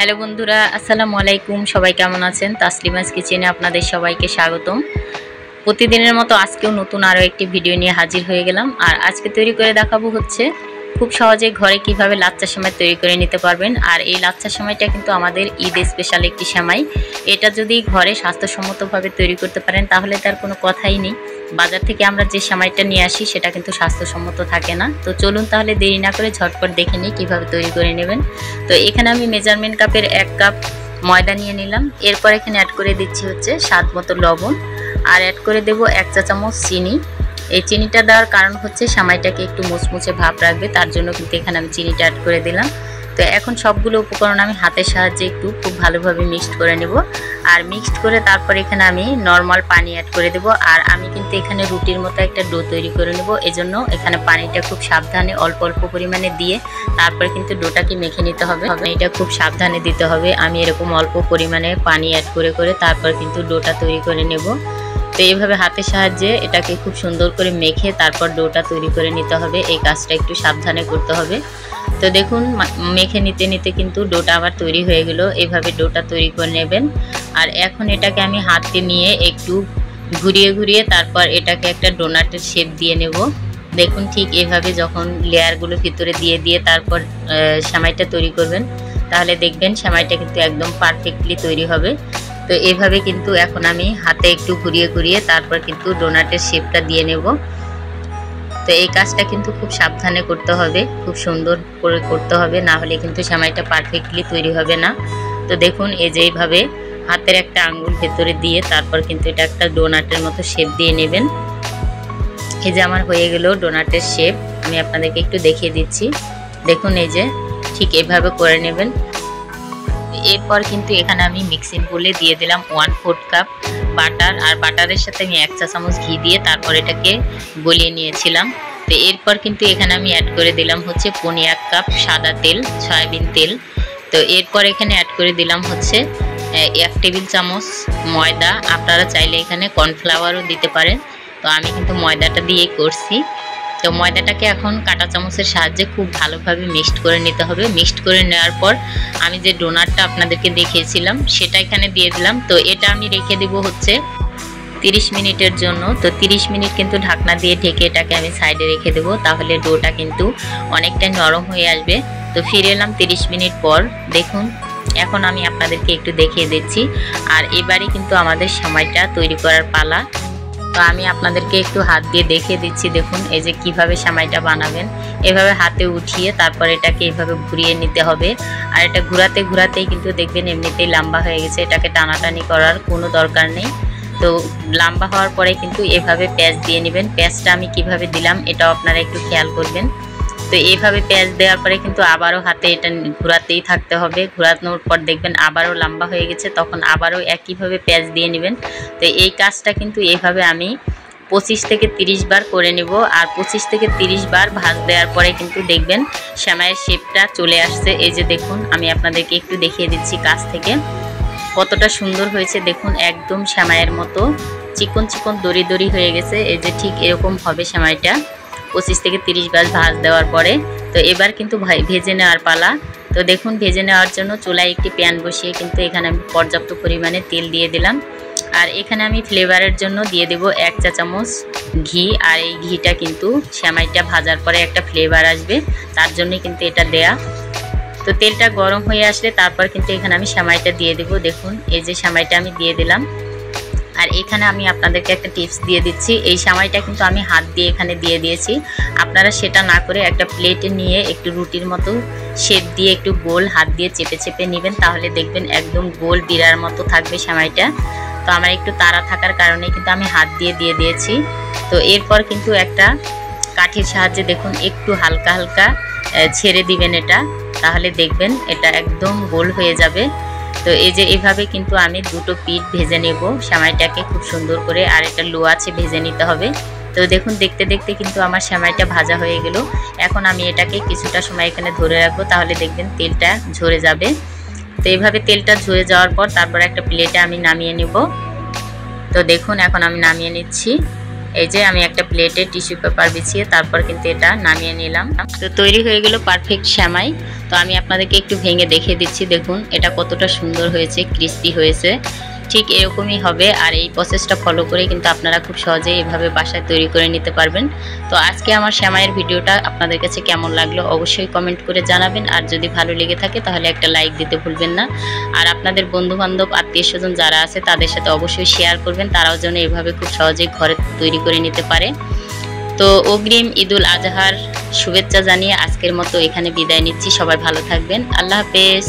Hello বন্ধুরা, আসসালামু আলাইকুম। সবাই কেমন আছেন? তাসলিমাস কিচেনে আপনাদের সবাইকে স্বাগতম। প্রতিদিনের মতো আজকেও নতুন আরও একটি ভিডিও নিয়ে হাজির হয়ে গেলাম। আর আজকে তৈরি করে দেখাবো হচ্ছে খুব সহজে ঘরে কিভাবে লাচ্ছা সেমাই তৈরি করে নিতে পারবেন। আর এই লাচ্ছা সেমাইটা কিন্তু আমাদের ঈদ স্পেশাল একটি সেমাই। এটা যদি ঘরে স্বাস্থ্যসম্মতভাবে তৈরি করতে পারেন তাহলে তার কোনো কথাই নেই। বাজার থেকে আমরা যে সেমাইটা নিয়ে আসি সেটা কিন্তু স্বাস্থ্যসম্মত থাকে না। তো চলুন তাহলে দেরি না করে ঝটপট দেখে নিই কীভাবে তৈরি করে নেবেন। তো এখানে আমি মেজারমেন্ট কাপের 1 কাপ ময়দা নিয়ে নিলাম। এরপর এখানে অ্যাড করে দিচ্ছি হচ্ছে স্বাদ মতো লবণ, আর অ্যাড করে দেব 1 চা চামচ চিনি। এই চিনিটা দেওয়ার কারণ হচ্ছে সেমাইটাকে একটু মুচমুচে ভাব রাখবে, তার জন্য কিন্তু এখানে আমি চিনিটা অ্যাড করে দিলাম। তো এখন সবগুলো উপকরণ আমি হাতের সাহায্যে একটু খুব ভালোভাবে মিক্সড করে নেব। আর মিক্সড করে তারপর এখানে আমি নর্মাল পানি অ্যাড করে দেব। আর আমি কিন্তু এখানে রুটির মতো একটা ডো তৈরি করে নেব, এজন্য এখানে পানিটা খুব সাবধানে অল্প অল্প পরিমাণে দিয়ে তারপরে কিন্তু ডোটাকে মেখে নিতে হবে। এটা খুব সাবধানে দিতে হবে। আমি এরকম অল্প পরিমাণে পানি অ্যাড করে করে তারপর কিন্তু ডোটা তৈরি করে নেব। তো এইভাবে হাতের সাহায্যে এটাকে খুব সুন্দর করে মেখে তারপর ডোটা তৈরি করে নিতে হবে। এই কাজটা একটু সাবধানে করতে হবে। তো দেখুন মেখে নিতে নিতে কিন্তু ডোটা আবার তৈরি হয়ে গেল। এইভাবে ডোটা তৈরি করে নেবেন। আর এখন এটাকে আমি হাতে নিয়ে একটু ঘুরিয়ে ঘুরিয়ে তারপর এটাকে একটা ডোনাটের শেপ দিয়ে নেব। দেখুন ঠিক এভাবে যখন লেয়ারগুলো ভিতরে দিয়ে দিয়ে তারপর সেমাইটা তৈরি করবেন তাহলে দেখবেন সেমাইটা কিন্তু একদম পারফেক্টলি তৈরি হবে। তো এইভাবে কিন্তু এখন আমি হাতে একটু ঘুরিয়ে ঘুরিয়ে তারপর কিন্তু ডোনাটের শেপটা দিয়ে নেব। তো এই কাজটা কিন্তু খুব সাবধানে করতে হবে, খুব সুন্দর করে করতে হবে, না হলে কিন্তু সেমাইটা পারফেক্টলি তৈরি হবে না। তো দেখুন এই যে এইভাবে হাতের একটা আঙ্গুল ভেতরে দিয়ে তারপর কিন্তু এটা একটা ডোনাটের মতো শেপ দিয়ে নেবেন। এই যে আমার হয়ে গেল ডোনাটের শেপ, আমি আপনাদেরকে একটু দেখিয়ে দিচ্ছি। দেখুন এই যে ঠিক এভাবে করে নেবেন। এরপর কিন্তু এখানে আমি মিক্সিং বলে দিয়ে দিলাম 1/4 কাপ বাটার। আর বাটারের সাথে আমি 1 চা চামচ ঘি দিয়ে তারপর এটাকে গলিয়ে নিয়েছিলাম। তো এরপর কিন্তু এখানে আমি অ্যাড করে দিলাম হচ্ছে 1 কাপ সাদা তেল, সয়াবিন তেল। তো এরপর এখানে অ্যাড করে দিলাম হচ্ছে 1 টেবিল চামচ ময়দা। আপনারা চাইলে এখানে কর্নফ্লাওয়ারও দিতে পারেন। তো আমি কিন্তু ময়দাটা দিয়েই করছি। তো ময়দাটাকে এখন কাঁটা চামচের সাহায্যে খুব ভালোভাবে মিক্সড করে নিতে হবে। মিক্সড করে নেওয়ার পর আমি যে ডোনাটটা আপনাদেরকে দেখিয়েছিলাম সেটা এখানে দিয়ে দিলাম। তো এটা আমি রেখে দেব হচ্ছে 30 মিনিটের জন্য। তো 30 মিনিট কিন্তু ঢাকনা দিয়ে ঢেকে এটাকে আমি সাইডে রেখে দেবো, তাহলে ডোটা কিন্তু অনেকটাই নরম হয়ে আসবে। তো ফিরে এলাম 30 মিনিট পর। দেখুন এখন আমি আপনাদেরকে একটু দেখিয়ে দিচ্ছি। আর এবারে কিন্তু আমাদের সেমাইটা তৈরি করার পালা। তো আমি আপনাদেরকে একটু হাত দিয়ে দেখিয়ে দিচ্ছি। দেখুন এই যে কিভাবে সেমাইটা বানাবেন, এভাবে হাতে উঠিয়ে তারপর এটাকে এইভাবে ঘুরিয়ে নিতে হবে। আর এটা ঘোরাতে ঘোরাতেই কিন্তু দেখবেন এমনিতেই লম্বা হয়ে গেছে, এটাকে টানাটানি করার কোনো দরকার নেই। তো লম্বা হওয়ার পরে কিন্তু এভাবে প্যাঁচ দিয়ে নেবেন। প্যাঁচটা আমি কিভাবে দিলাম এটাও আপনারা একটু খেয়াল করবেন। তো এইভাবে প্যাঁচ দেওয়ার পরে কিন্তু আবারও হাতে এটা ঘোরাতেই থাকতে হবে। ঘোরানোর পর দেখবেন আবারও লম্বা হয়ে গেছে, তখন আবারও একইভাবে প্যাঁচ দিয়ে নেবেন। তো এই কাজটা কিন্তু এইভাবে আমি 25 থেকে 30 বার করে নেব। আর 25 থেকে 30 বার ভাঁজ দেওয়ার পরে কিন্তু দেখবেন সেমাইয়ের শেপটা চলে আসছে। এই যে দেখুন আমি আপনাদেরকে একটু দেখিয়ে দিচ্ছি কাছ থেকে কতটা সুন্দর হয়েছে। দেখুন একদম সেমাইয়ের মতো চিকন চিকন দড়ি দড়ি হয়ে গেছে। এই যে ঠিক এরকম হবে সেমাইটা 25 থেকে 30 বার ভাঁজ দেওয়ার পরে। তো এবার কিন্তু ভেজে নেওয়ার পালা। তো দেখুন ভেজে নেওয়ার জন্য চুলায় একটি প্যান বসিয়ে কিন্তু এখানে আমি পর্যাপ্ত পরিমাণে তেল দিয়ে দিলাম। আর এখানে আমি ফ্লেভারের জন্য দিয়ে দেব 1 চা চামচ ঘি। আর এই ঘিটা কিন্তু সেমাইটা ভাজার পরে একটা ফ্লেভার আসবে, তার জন্যই কিন্তু এটা দেয়া। তো তেলটা গরম হয়ে আসলে তারপর কিন্তু এখানে আমি সেমাইটা দিয়ে দেব। দেখুন এই যে সেমাইটা আমি দিয়ে দিলাম। আর এখানে আমি আপনাদেরকে একটা টিপস দিয়ে দিচ্ছি। এই সেমাইটা কিন্তু আমি হাত দিয়ে এখানে দিয়ে দিয়েছি। আপনারা সেটা না করে একটা প্লেটে নিয়ে একটু রুটির মতো শেপ দিয়ে একটু গোল হাত দিয়ে চেপে চেপে নেবেন, তাহলে দেখবেন একদম গোল বিড়ার মতো থাকবে সেমাইটা। তো আমার একটু তাড়া থাকার কারণে কিন্তু আমি হাত দিয়ে দিয়েছি। তো এরপর কিন্তু একটা কাঠির সাহায্যে দেখুন একটু হালকা হালকা ছেড়ে দিবেন এটা, তাহলে দেখবেন এটা একদম গোল হয়ে যাবে। তো এই যে এভাবে কিন্তু আমি দুটো পিঠ ভেজে নেব সেমাইটাকে খুব সুন্দর করে। আর এটা লো আছে ভেজে নিতে হবে। তো দেখুন দেখতে দেখতে কিন্তু আমার সেমাইটা ভাজা হয়ে গেল। এখন আমি এটাকে কিছুটা সময় এখানে ধরে রাখবো, তাহলে দেখবেন তেলটা ঝরে যাবে। তো এইভাবে তেলটা ঝরে যাওয়ার পর তারপর একটা প্লেটে আমি নামিয়ে নেব। তো দেখুন এখন আমি নামিয়ে নিচ্ছি। এই যে আমি একটা প্লেটে টিস্যু পেপার বিছিয়ে তারপর কিন্তু এটা নামিয়ে নিলাম। তো তৈরি হয়ে গেল পারফেক্ট সেমাই। তো তো আমি আপনাদেরকে একটু ভেঙে দেখিয়ে দিচ্ছি। দেখুন এটা কতটা সুন্দর হয়েছে, ক্রিস্পি হয়েছে। ঠিক এরকমই হবে। আর এই প্রসেসটা ফলো করে কিন্তু আপনারা খুব সহজেই এভাবে বাসায় তৈরি করে নিতে পারবেন। তো আজকে আমার সেমাইয়ের ভিডিওটা আপনাদের কাছে কেমন লাগলো অবশ্যই কমেন্ট করে জানাবেন। আর যদি ভালো লেগে থাকে তাহলে একটা লাইক দিতে ভুলবেন না। আর আপনাদের বন্ধুবান্ধব আত্মীয় স্বজন যারা আছে তাদের সাথে অবশ্যই শেয়ার করবেন, তারাও যেন এভাবে খুব সহজেই ঘরে তৈরি করে নিতে পারে। তো অগ্রিম ঈদুল আজহার শুভেচ্ছা জানিয়ে আজকের মতো এখানে বিদায় নিচ্ছি। সবাই ভালো থাকবেন। আল্লাহ হাফেজ।